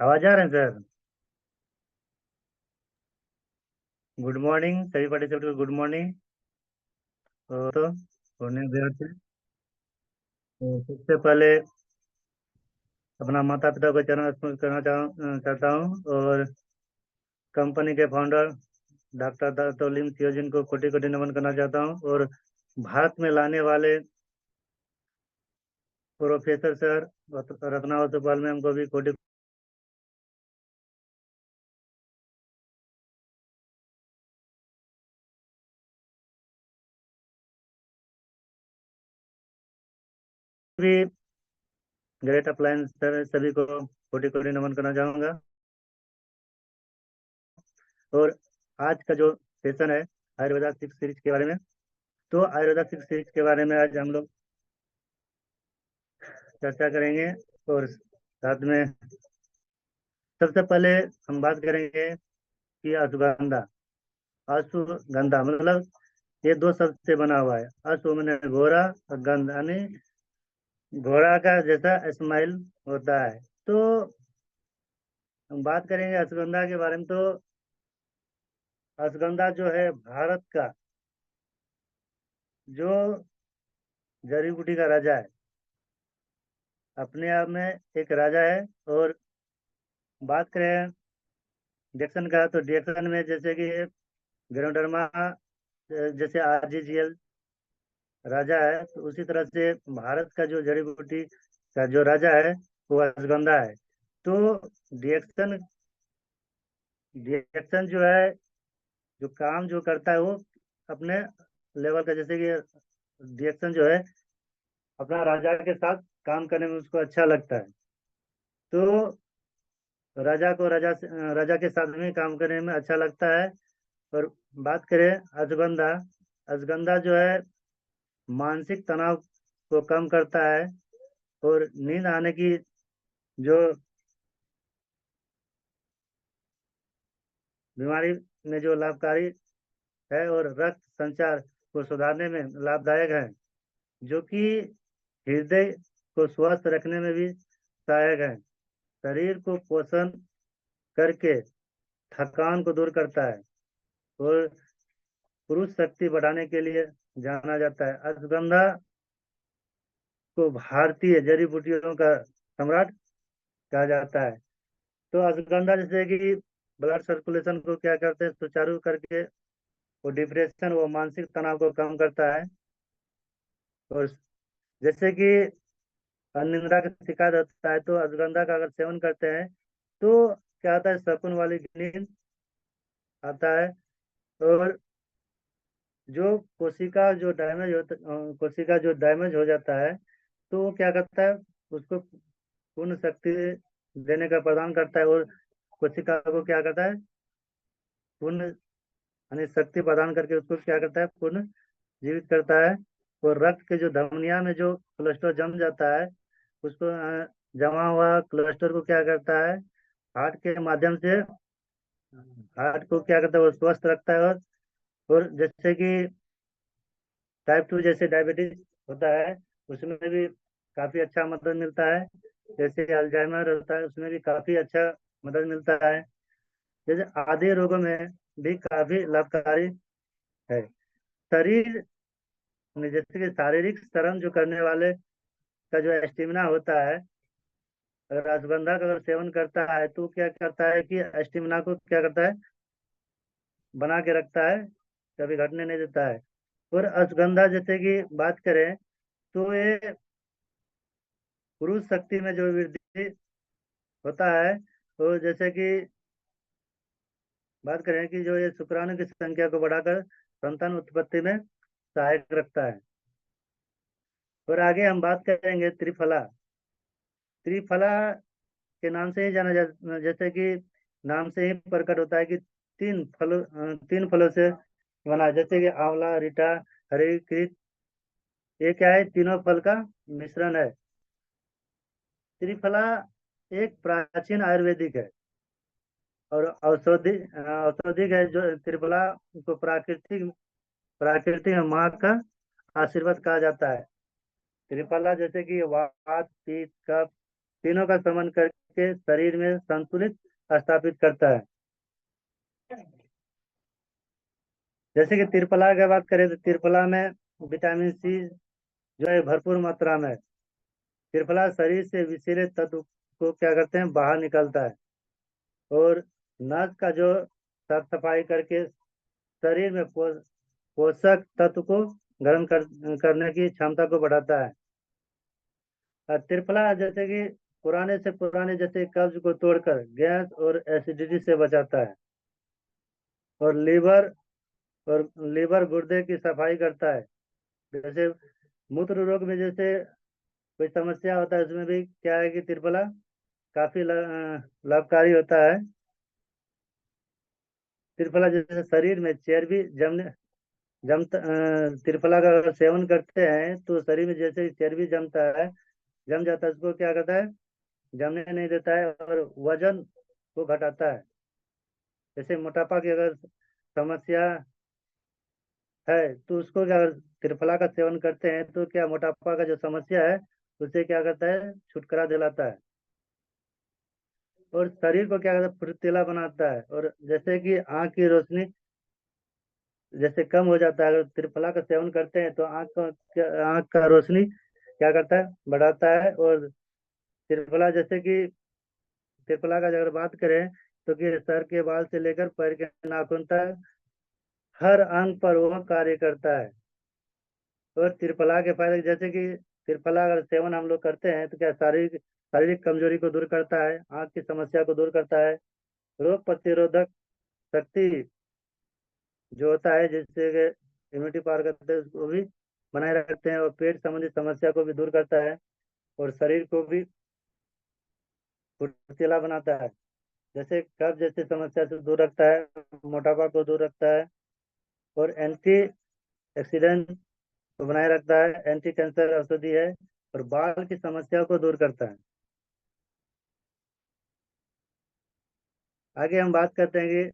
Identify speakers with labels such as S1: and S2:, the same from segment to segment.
S1: आवाज आ रहे हैं सर? गुड मॉर्निंग सभी पार्टिसिपेंट को, गुड मॉर्निंग। तो होने देर से तो सबसे पहले अपना माता पिता को चरण स्मरण करना चाहता हूँ, और कंपनी के फाउंडर डॉक्टर दातोलिम थियोजिन को कोटि कोटि नमन करना चाहता हूँ, और भारत में लाने वाले professor sir Ratna Vasupal ma'am को भी कोटि भी, ग्रेट अप्लायंस सर सभी को कोटि कोटि नमन करना चाहूंगा। और आज का जो सेशन है आयुर्वेदा सिक्स सीरीज के बारे में, तो आयुर्वेदा सिक्स सीरीज के बारे में आज हम लोग चर्चा करेंगे। और साथ में सबसे पहले हम बात करेंगे कि अश्वगंधा। अश्वगंधा मतलब ये दो शब्द से बना हुआ है। अश्व मैंने घोड़ा, और गंध यानी घोड़ा का जैसा स्माइल होता है। तो हम बात करेंगे अश्वगंधा के बारे में। तो अश्वगंधा जो है भारत का जो जड़ी बूटी का राजा है, अपने आप में एक राजा है। और बात करें डिएक्शन का, तो डिएक्शन में जैसे कि गैनोडर्मा, जैसे आरजीजीएल राजा है, तो उसी तरह से भारत का जो जड़ी बूटी का जो राजा है वो अश्वगंधा है। तो डिएक्शन डिएक्शन जो है, जो काम जो करता है वो अपने लेवल का, जैसे कि डिएक्शन जो है अपना राजा के साथ काम करने में उसको अच्छा लगता है। तो राजा को राजा के साथ में काम करने में अच्छा लगता है। और बात करें अश्वगंधा, अश्वगंधा जो है मानसिक तनाव को कम करता है, और नींद आने की जो बीमारी में जो लाभकारी है, और रक्त संचार को सुधारने में लाभदायक है, जो कि हृदय को स्वस्थ रखने में भी सहायक है। शरीर को पोषण करके थकान को दूर करता है, और पुरुष शक्ति बढ़ाने के लिए जाना जाता है। अश्वगंधा को भारतीय जड़ी बूटियों का सम्राट कहा जाता है। तो अश्वगंधा जैसे कि ब्लड सर्कुलेशन को क्या करते हैं, सुचारू करके वो डिप्रेशन, वो मानसिक तनाव को कम करता है। और जैसे कि अनिद्रा का शिकार होता है, तो अश्वगंधा का अगर सेवन करते हैं तो क्या होता है, सुकून वाली नींद आता है। और जो कोशिका जो डैमेज हो जाता है, तो वो क्या करता है, उसको पूर्ण शक्ति देने का प्रदान करता है। और कोशिका को क्या करता है, पूर्ण यानी शक्ति प्रदान करके उसको क्या करता है, पूर्ण जीवित करता है। और रक्त के जो धमनिया में जो कोलेस्ट्रॉल जम जाता है, उसको जमा हुआ कोलेस्ट्रॉल को क्या करता है, हार्ट के माध्यम से हार्ट को क्या करता है, वो स्वस्थ रखता है। और जैसे कि टाइप टू जैसे डायबिटीज होता है, उसमें भी काफी अच्छा मदद मिलता है। जैसे अल्जाइमर होता है, उसमें भी काफी अच्छा मदद मिलता है। जैसे आधे रोगों में भी काफी लाभकारी है। शरीर में जैसे कि शारीरिक श्रम जो करने वाले का जो स्टेमिना होता है, अगर अश्वगंधा का अगर सेवन करता है तो क्या करता है कि स्टेमिना को क्या करता है, बना के रखता है, कभी घटने नहीं देता है। और अश्वगंधा जैसे कि बात करें तो ये पुरुष शक्ति में जो वृद्धि होता है, तो जैसे कि बात करें कि जो ये शुक्राणु की संख्या को बढ़ाकर संतान उत्पत्ति में सहायक रखता है। और आगे हम बात करेंगे त्रिफला। त्रिफला के नाम से ही जाना जैसे कि नाम से ही प्रकट होता है कि तीन फलों से बना है। जैसे कि आंवला, रीठा, हरिकृत, ये क्या है, तीनों फल का मिश्रण है। त्रिफला एक प्राचीन आयुर्वेदिक है और औषधिक है। जो त्रिफला को प्राकृतिक प्राकृतिक माँ का आशीर्वाद कहा जाता है। त्रिफला जैसे कि वात, पित्त, कफ तीनों का शमन करके उसके शरीर में संतुलित स्थापित करता है। जैसे कि त्रिफला की बात करें तो त्रिफला में विटामिन सी जो है भरपूर मात्रा में है। त्रिफला शरीर से विषैले तत्व को क्या करते हैं, बाहर निकलता है और नस का जो साफ सफाई करके शरीर में पोषक तत्व को करने की क्षमता को बढ़ाता है। और त्रिफला जैसे कि पुराने से पुराने जैसे कब्ज को तोड़कर गैस और एसिडिटी से बचाता है। और लीवर गुर्दे की सफाई करता है। जैसे मूत्र रोग में जैसे कोई समस्या होता है उसमें भी क्या है कि त्रिफला काफी लाभकारी होता है। त्रिफला जैसे शरीर में चर्बी त्रिफला का अगर सेवन करते हैं तो शरीर में जैसे चर्बी जम जाता है, उसको क्या करता है, जमने नहीं देता है और वजन को घटाता है। जैसे मोटापा की अगर समस्या है तो उसको क्या, त्रिफला का सेवन करते हैं तो क्या मोटापा का जो समस्या है उसे क्या करता है, छुटकारा दिलाता है। और शरीर को क्या करता है, फुर्तीला बनाता है। और जैसे कि आंख की रोशनी जैसे कम हो जाता है, अगर त्रिफला का सेवन करते हैं तो आंख का रोशनी क्या करता है, बढ़ाता है। और त्रिफला जैसे कि त्रिफला का अगर बात करें तो कि सर के बाल से लेकर पैर के नाखून तक हर अंग पर वह कार्य करता है। और त्रिफला के फायदे जैसे कि त्रिफला अगर सेवन हम लोग करते हैं तो क्या शारीरिक शारीरिक कमजोरी को दूर करता है, आंख की समस्या को दूर करता है, रोग प्रतिरोधक शक्ति जो होता है जिससे इम्यूनिटी पावर करते हैं उसको भी बनाए रखते हैं। और पेट संबंधी समस्या को भी दूर करता है और शरीर को भी फुर्तीला बनाता है। जैसे कब्ज जैसी समस्या से दूर रखता है, मोटापा को दूर रखता है और एंटी ऑक्सीडेंट को बनाए रखता है, एंटी कैंसर औषधि है और बाल की समस्या को दूर करता है। आगे हम बात करते हैं कि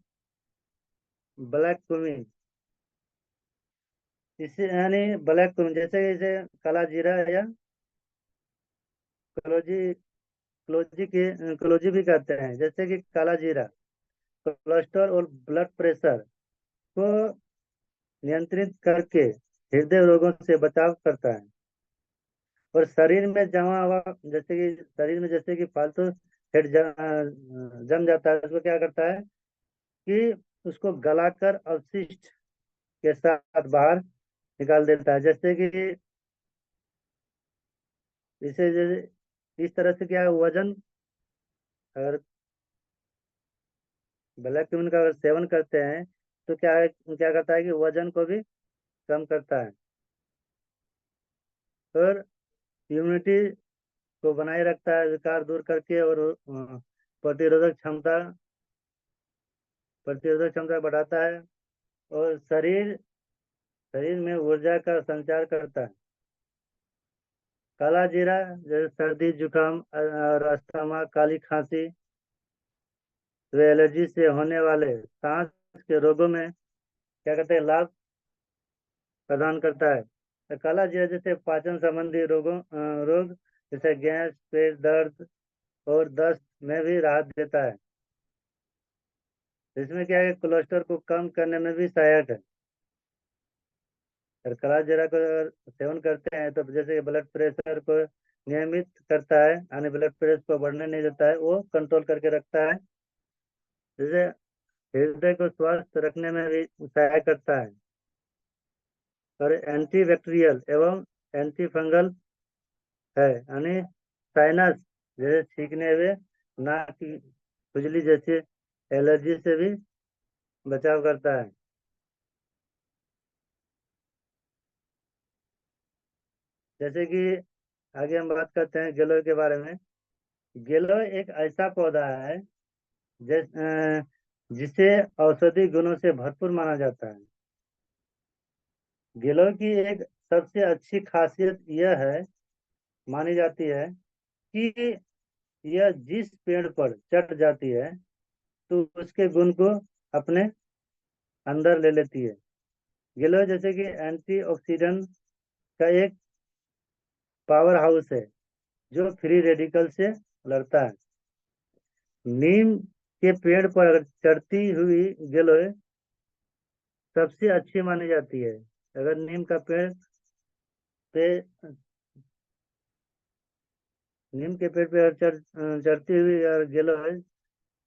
S1: ब्लैक कुमिन। इसे यानी ब्लैक कुमिन जैसे इसे काला जीरा या क्लोजी क्लोजी भी कहते हैं। जैसे कि काला जीरा कोलेस्ट्रॉल और ब्लड प्रेशर को नियंत्रित करके हृदय रोगों से बचाव करता है। और शरीर में जमा हुआ जैसे कि शरीर में जैसे कि फालतू फैट जम जाता है, उसको क्या करता है कि उसको गलाकर अवशिष्ट के साथ बाहर निकाल देता है। जैसे कि इसे इस तरह से क्या है, वजन अगर ब्लैक क्यूमिन का अगर सेवन करते हैं तो क्या करता है कि वजन को भी कम करता है और इम्यूनिटी को बनाए रखता है, विकार दूर करके। और प्रतिरोधक क्षमता प्रतिरोधक क्षमता बढ़ाता है और शरीर में ऊर्जा का संचार करता है। काला जीरा जैसे सर्दी जुकाम और अस्थमा, काली खांसी व एलर्जी से होने वाले सांस के रोगों में क्या कहते हैं, लाभ प्रदान करता है। तो काला जीरा जैसे पाचन संबंधी रोग जैसे गैस, पेट दर्द और दस्त में भी राहत देता है। इसमें क्या है, कोलेस्ट्रॉल को कम करने में भी सहायक है। और काला जीरा को अगर सेवन करते हैं तो जैसे ब्लड प्रेशर को नियमित करता है, यानी ब्लड प्रेशर को बढ़ने नहीं देता है, वो कंट्रोल करके रखता है। जैसे हृदय को स्वस्थ रखने में भी सहायक करता है। और एंटी बैक्टीरियल एवं एंटी फंगल है, यानी साइनस जैसे छींकने हुए, नाक की खुजली जैसे एलर्जी से भी बचाव करता है। जैसे कि आगे हम बात करते हैं गिलोय के बारे में। गिलोय एक ऐसा पौधा है जिसे औषधि गुणों से भरपूर माना जाता है। गिलोय की एक सबसे अच्छी खासियत यह है मानी जाती है कि यह जिस पेड़ पर चढ़ जाती है तो उसके गुण को अपने अंदर ले लेती है। गिलोय जैसे कि एंटीऑक्सीडेंट का एक पावर हाउस है जो फ्री रेडिकल से लड़ता है। नीम के पेड़ पर अगर चढ़ती हुई गिलोय सबसे अच्छी मानी जाती है। अगर नीम का पेड़ पे नीम के पेड़ पे अगर चढ़ती हुई अगर गिलोय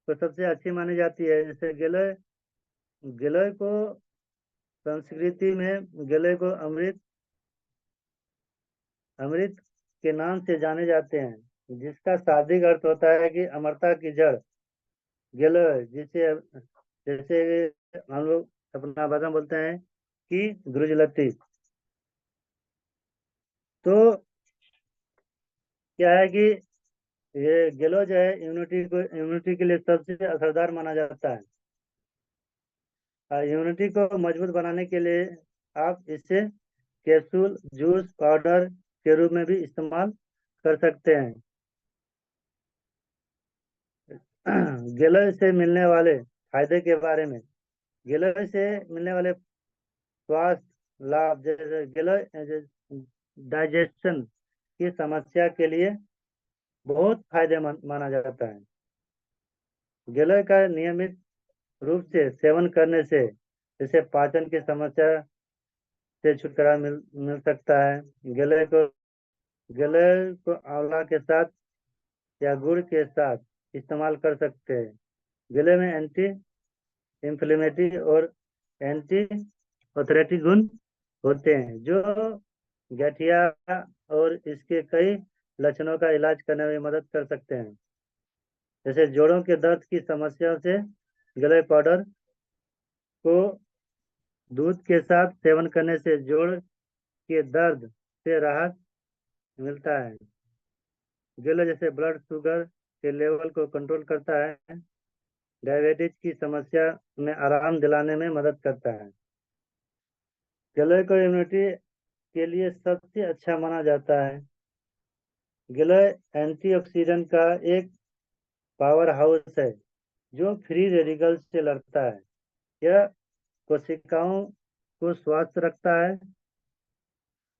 S1: तो सबसे अच्छी मानी जाती है। जैसे गिलोय गिलोय को संस्कृति में गिलोय को अमृत अमृत के नाम से जाने जाते हैं, जिसका शाब्दिक अर्थ होता है कि अमरता की जड़। गिलोय जिसे जैसे हम लोग अपना भाषा में बोलते हैं कि गुरुजलती। तो क्या है कि ये गिलो जो है इम्यूनिटी के लिए सबसे असरदार माना जाता है। इम्यूनिटी को मजबूत बनाने के लिए आप इसे कैप्सूल जूस पाउडर के रूप में भी इस्तेमाल कर सकते हैं। गिलोय से मिलने वाले फायदे के बारे में। गिलोय से मिलने वाले स्वास्थ्य लाभ जैसे गिलोय डाइजेशन की समस्या के लिए बहुत फायदेमंद माना जाता है। गिलोय का नियमित रूप से सेवन करने से जैसे पाचन की समस्या से छुटकारा मिल सकता है। गिलोय को आंवला के साथ या गुड़ के साथ इस्तेमाल कर सकते हैं। गिलोय में एंटी इंफ्लेमेटरी और एंटी ऑथरेटिक गुण होते हैं, जो गठिया और इसके कई लक्षणों का इलाज करने में मदद कर सकते हैं। जैसे जोड़ों के दर्द की समस्या से गिलोय पाउडर को दूध के साथ सेवन करने से जोड़ के दर्द से राहत मिलता है। गिलोय जैसे ब्लड शुगर के लेवल को कंट्रोल करता है, डायबिटीज की समस्या में आराम दिलाने में मदद करता है। गिलोय को इम्यूनिटी के लिए सबसे अच्छा माना जाता है। गिलोय एंटीऑक्सीडेंट का एक पावर हाउस है जो फ्री रेडिकल्स से लड़ता है। यह कोशिकाओं को स्वस्थ रखता है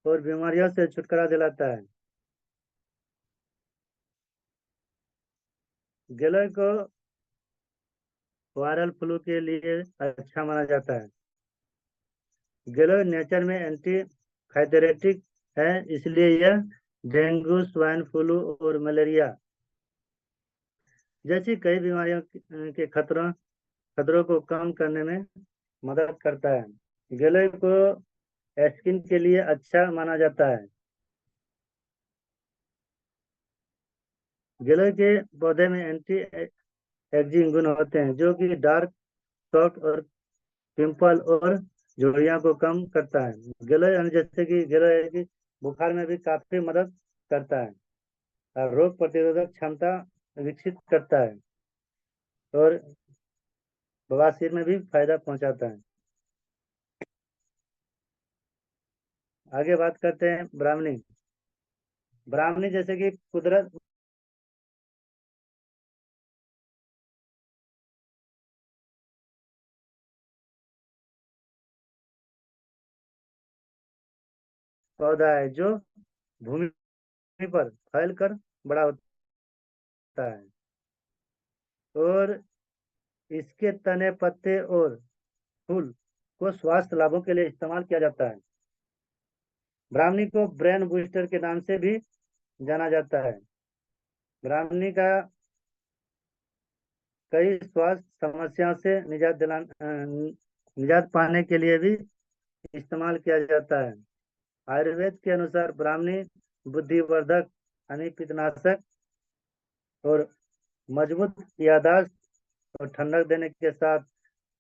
S1: और बीमारियों से छुटकारा दिलाता है। गिलोय को वायरल फ्लू के लिए अच्छा माना जाता है। गिलोय नेचर में एंटी फाइटेरेटिक है, इसलिए यह डेंगू स्वाइन फ्लू और मलेरिया जैसी कई बीमारियों के खतरों को कम करने में मदद करता है। गिलोय को स्किन के लिए अच्छा माना जाता है। गिलोय के पौधे में एंटी एजिंग गुण होते हैं, जो कि डार्क स्पॉट और पिंपल और झुर्रियों को कम करता है। गिलोय जैसे कि गिलोय है कि बुखार में भी काफी मदद करता है और रोग प्रतिरोधक क्षमता विकसित करता है और बवासीर में भी फायदा पहुंचाता है। आगे बात करते हैं ब्राह्मणी। ब्राह्मणी जैसे कि कुदरत पौधा है जो भूमि पर फैलकर बड़ा होता है और इसके तने पत्ते और फूल को स्वास्थ्य लाभों के लिए इस्तेमाल किया जाता है। ब्राह्मणी को ब्रेन बूस्टर के नाम से भी जाना जाता है। ब्राह्मणी का कई स्वास्थ्य समस्याओं से निजात पाने के लिए भी इस्तेमाल किया जाता है। आयुर्वेद के अनुसार ब्राह्मणी बुद्धिवर्धक अनिपितनाशक और मजबूत याददाश्त और ठंडक देने के साथ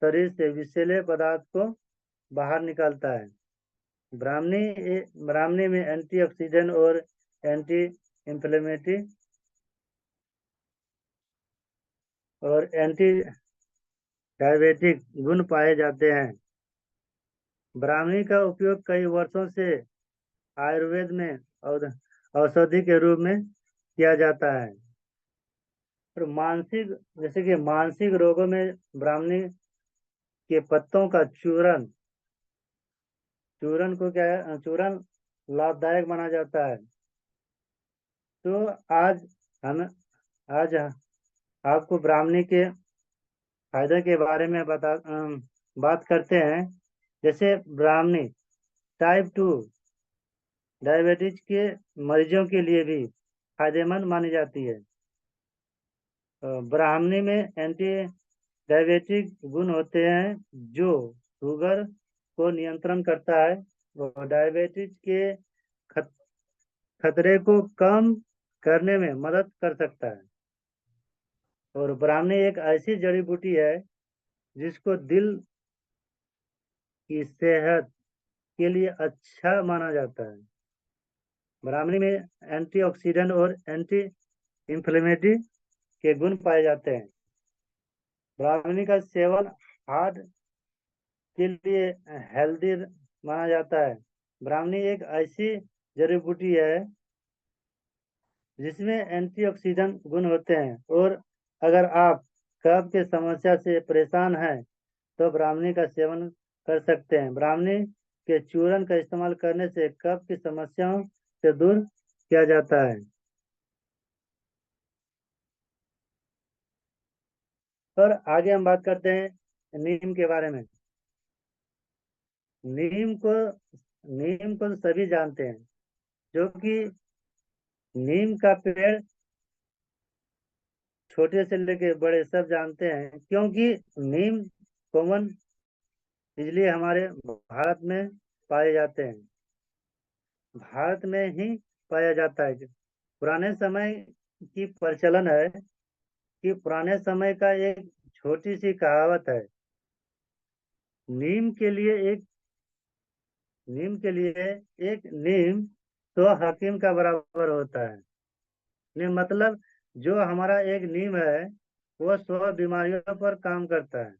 S1: शरीर से विषैले पदार्थ को बाहर निकालता है। ब्राह्मणी में एंटीऑक्सीडेंट और एंटी इंफ्लेमेटरी और एंटी डायबिटिक गुण पाए जाते हैं। ब्राह्मणी का उपयोग कई वर्षों से आयुर्वेद में औषधि के रूप में किया जाता है। और मानसिक जैसे कि मानसिक रोगों में ब्राह्मणी के पत्तों का चूरन को क्या है चूरन लाभदायक माना जाता है। तो आज हम आज आपको ब्राह्मणी के फायदे के बारे में बात करते हैं। जैसे ब्राह्मणी टाइप 2 डायबिटीज के मरीजों के लिए भी फायदेमंद मानी जाती है। ब्राह्मणी में एंटी डायबिटिक गुण होते हैं जो शुगर को नियंत्रण करता है और डायबिटीज के खत, खतरे को कम करने में मदद कर सकता है। और ब्राह्मणी एक ऐसी जड़ी बूटी है जिसको दिल की सेहत के लिए अच्छा माना जाता है। ब्राह्मणी में एंटीऑक्सीडेंट और एंटी इंफ्लेमेटरी के गुण पाए जाते हैं। ब्राह्मणी का सेवन हार्ट के लिए हेल्दी माना जाता है। ब्राह्मणी एक ऐसी जड़ी बूटी है जिसमें एंटीऑक्सीडेंट गुण होते हैं और अगर आप कफ के समस्या से परेशान हैं तो ब्राह्मणी का सेवन कर सकते हैं। ब्राह्मणी के चूर्ण का इस्तेमाल करने से कफ की समस्याओं से दूर किया जाता है। और आगे हम बात करते हैं नीम के बारे में। नीम को नीम को तो सभी जानते हैं, जो कि नीम का पेड़ छोटे से लेके बड़े सब जानते हैं, क्योंकि नीम कॉमन इसलिए हमारे भारत में पाए जाते हैं। भारत में ही पाया जाता है। पुराने समय की प्रचलन है कि पुराने समय का एक छोटी सी कहावत है, नीम के लिए एक नीम के लिए एक नीम 100 हकीम का बराबर होता है। नीम मतलब जो हमारा एक नीम है वो 100 बीमारियों पर काम करता है।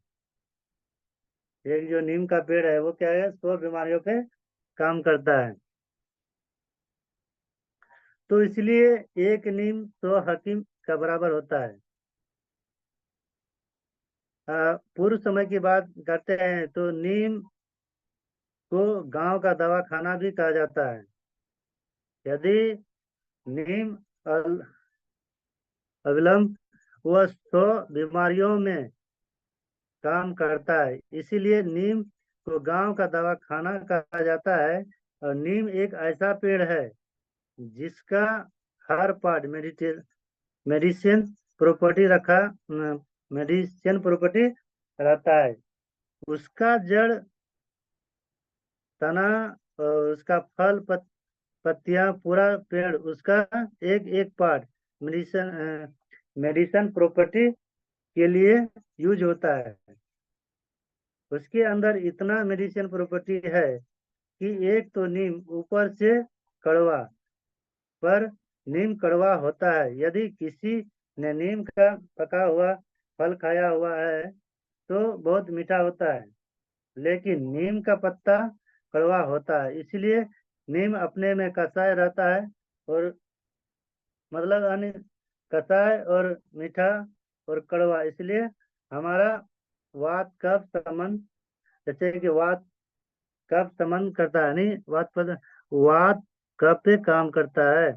S1: एक जो नीम का पेड़ है वो क्या है, 100 बीमारियों पे काम करता है। तो इसलिए एक नीम 100 हकीम का बराबर होता है। पूर्व समय की बात करते हैं तो नीम को गांव का दवा खाना भी कहा जाता है। यदि नीम अविलंब वह 100 बीमारियों में काम करता है, इसीलिए नीम को गांव का दवा खाना कहा जाता है। और नीम एक ऐसा पेड़ है जिसका हर part medicine property medicine property रहता है। उसका जड़, तना और उसका फल, पत्तियां, पूरा पेड़, उसका एक एक पार्ट मेडिसिन मेडिसिन प्रॉपर्टी के लिए यूज होता है। उसके अंदर इतना मेडिसिन प्रॉपर्टी है कि एक तो नीम ऊपर से कड़वा, पर नीम कड़वा होता है। यदि किसी ने नीम का पका हुआ फल खाया हुआ है तो बहुत मीठा होता है, लेकिन नीम का पत्ता कड़वा होता है। इसलिए नीम अपने में कसाय रहता है, और मतलब अन्य कसाय और मीठा और कड़वा, इसलिए हमारा वात कफ संबंध, जैसे कि वात कफ संबंध करता है, नहीं वात कफ पे काम करता है।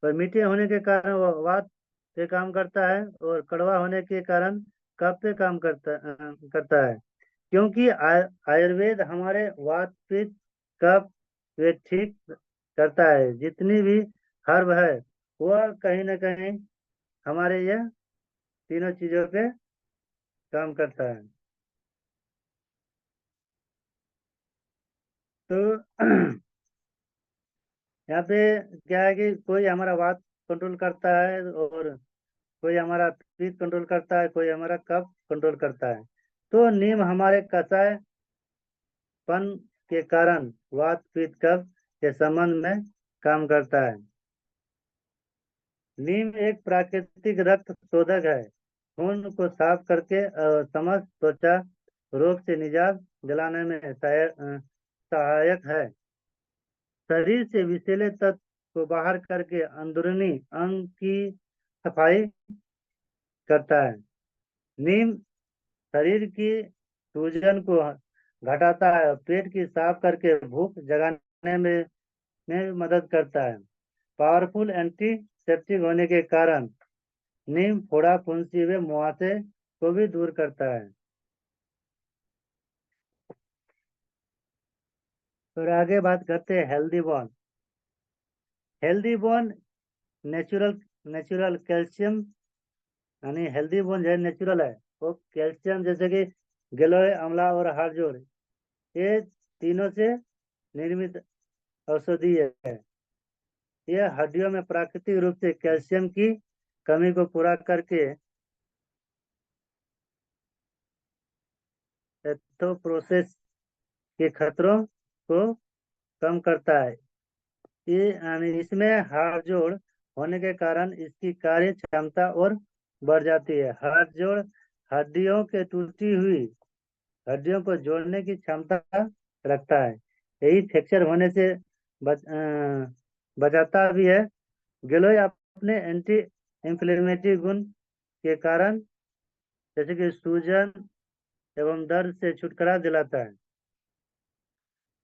S1: और मीठे होने के कारण वो वात पे काम करता है और कड़वा होने के कारण कफ पे काम करता है। क्योंकि आयुर्वेद हमारे वात पित्त कफ वे ठीक करता है। जितनी भी हर्ब है वह कहीं ना कहीं हमारे यह तीनों चीजों पे काम करता है। तो यहाँ पे क्या है कि कोई हमारा वात कंट्रोल करता है और कोई हमारा पित्त कंट्रोल करता है, कोई हमारा कफ कंट्रोल करता है। तो नीम हमारे कसायपन के कारण वात पित्त कफ के संबंध में काम करता है। नीम एक प्राकृतिक रक्त शोधक है। खून को साफ करके समस्त त्वचा रोग से निजात दिलाने में सहायक है। शरीर से विषैले तत्व को बाहर करके अंदरूनी अंग की सफाई करता है। नीम शरीर की सूजन को घटाता है और पेट की साफ करके भूख जगाने में मदद करता है। पावरफुल एंटीसेप्टिक होने के कारण नीम फोड़ा फुंसी व मुहासे को भी दूर करता है। और आगे बात करते हैं healthy bone. Healthy bone natural natural calcium, यानी हेल्दी बोन जो नेचुरल है वो कैल्शियम जैसे कि गिलोय अम्ला और हार्डजोर, ये तीनों से निर्मित औषधि है। यह हड्डियों में प्राकृतिक रूप से कैल्शियम की कमी को पूरा करके एथोप्रोसेस के खतरों को कम करता है। ये यानी इसमें हाड़ जोड़ होने के कारण इसकी कार्य क्षमता और बढ़ जाती है। हाड़ जोड़ हड्डियों के टूटी हुई हड्डियों को जोड़ने की क्षमता रखता है। यही फ्रैक्चर होने से बचाता भी है। गिलोय अपने एंटी इंफ्लेमेटरी गुण के कारण जैसे कि सूजन एवं दर्द से छुटकारा दिलाता है,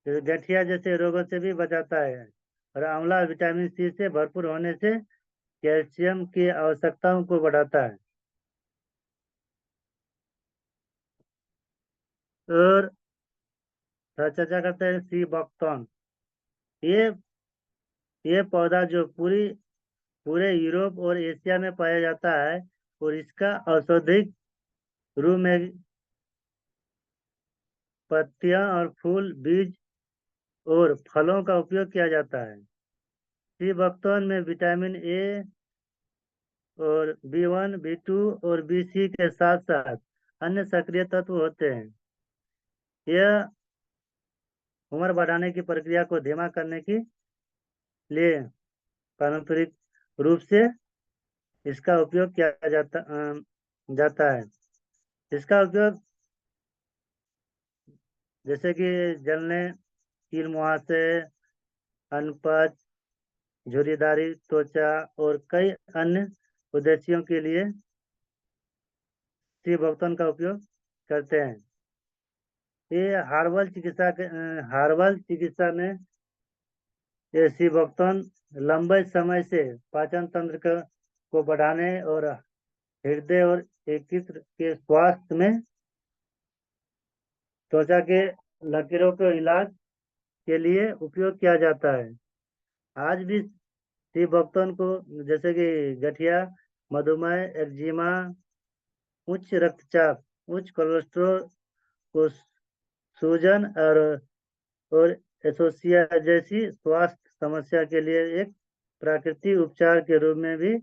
S1: जैसे गठिया जैसे रोगों से भी बचाता है। और आंवला विटामिन सी से भरपूर होने से कैल्शियम की आवश्यकताओं को बढ़ाता है। और चर्चा करते हैं सी बकथॉर्न। ये ये पौधा जो पूरे यूरोप और एशिया में पाया जाता है, और इसका औषधिक रूप में पत्तियां और फूल, बीज और फलों का उपयोग किया जाता है। सी बकथॉर्न में विटामिन ए और B1, B2 और B सी के साथ साथ अन्य सक्रिय तत्व होते हैं। यह उम्र बढ़ाने की प्रक्रिया को धीमा करने के लिए पारंपरिक रूप से इसका उपयोग किया जाता है। इसका उपयोग जैसे कि जलने, कील मुहासे, अनपच, झुर्रीदारी त्वचा और कई अन्य उद्देश्यों के लिए सी बकथॉर्न का उपयोग करते हैं। ये हार्बल चिकित्सा में ये सी बकथॉर्न लंबे समय से पाचन तंत्र को बढ़ाने और हृदय और यकृत के स्वास्थ्य में, त्वचा के लकीरों के इलाज के लिए उपयोग किया जाता है। आज भी सी बकथॉर्न को जैसे कि गठिया, मधुमेह, एक्जिमा, उच्च रक्तचाप, उच्च कोलेस्ट्रॉल को, सूजन और एसोसिया जैसी स्वास्थ्य समस्या के लिए एक प्राकृतिक उपचार के रूप में भी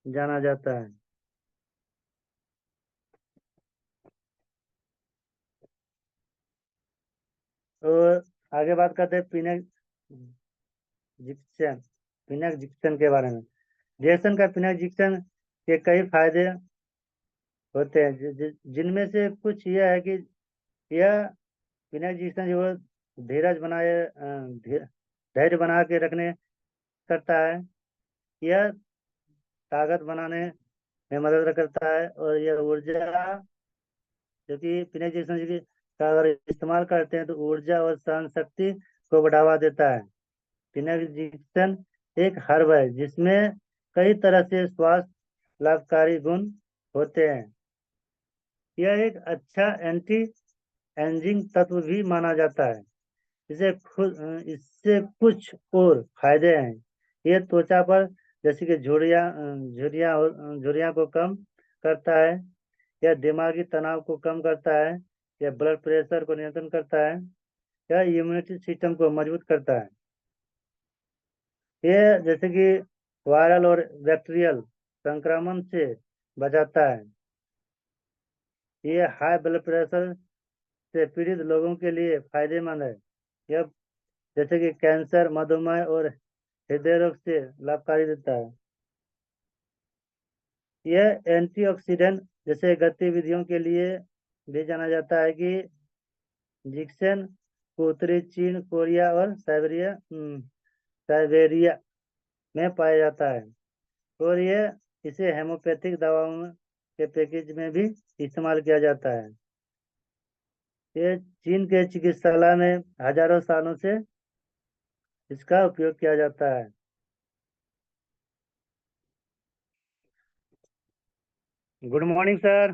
S1: जाना जाता है। और आगे बात करते हैं जिक्सन पिनक जिक्सन के बारे में। जैसन का पिनक जिक्सन के कई फायदे होते हैं, जिनमें से कुछ यह है कि यह पिनक जिक्सन जो है, धीरज बनाए धैर्य बना के रखने करता है। यह ताकत बनाने में मदद करता है। और यह ऊर्जा, जो कि पिनक जिक्सन का अगर इस्तेमाल करते हैं तो ऊर्जा और सहन शक्ति को बढ़ावा देता है। पिनर्जिक्सन एक हर्ब है जिसमें कई तरह से स्वास्थ्य लाभकारी गुण होते हैं। यह एक अच्छा एंटी एजिंग तत्व भी माना जाता है। इससे कुछ और फायदे हैं। ये त्वचा पर जैसे कि झुर्रियां को कम करता है। यह दिमागी तनाव को कम करता है। यह ब्लड प्रेशर को नियंत्रण करता है। यह इम्यूनिटी सिस्टम को मजबूत करता है। ये जैसे कि वायरल और बैक्टीरियल संक्रमण से बचाता है। ये हाई ब्लड प्रेशर से पीड़ित लोगों के लिए फायदेमंद है। यह जैसे कि कैंसर, मधुमेह और हृदय रोग से लाभकारी देता है। यह एंटीऑक्सीडेंट जैसे गतिविधियों के लिए भी जाना जाता है कि जिक्सन को उत्तरी चीन, कोरिया और साइबेरिया में पाया जाता है। और यह इसे हेमोपैथिक दवाओं के पैकेज में भी इस्तेमाल किया जाता है। ये चीन के चिकित्सालय में हजारों सालों से इसका उपयोग किया जाता है। Good morning sir.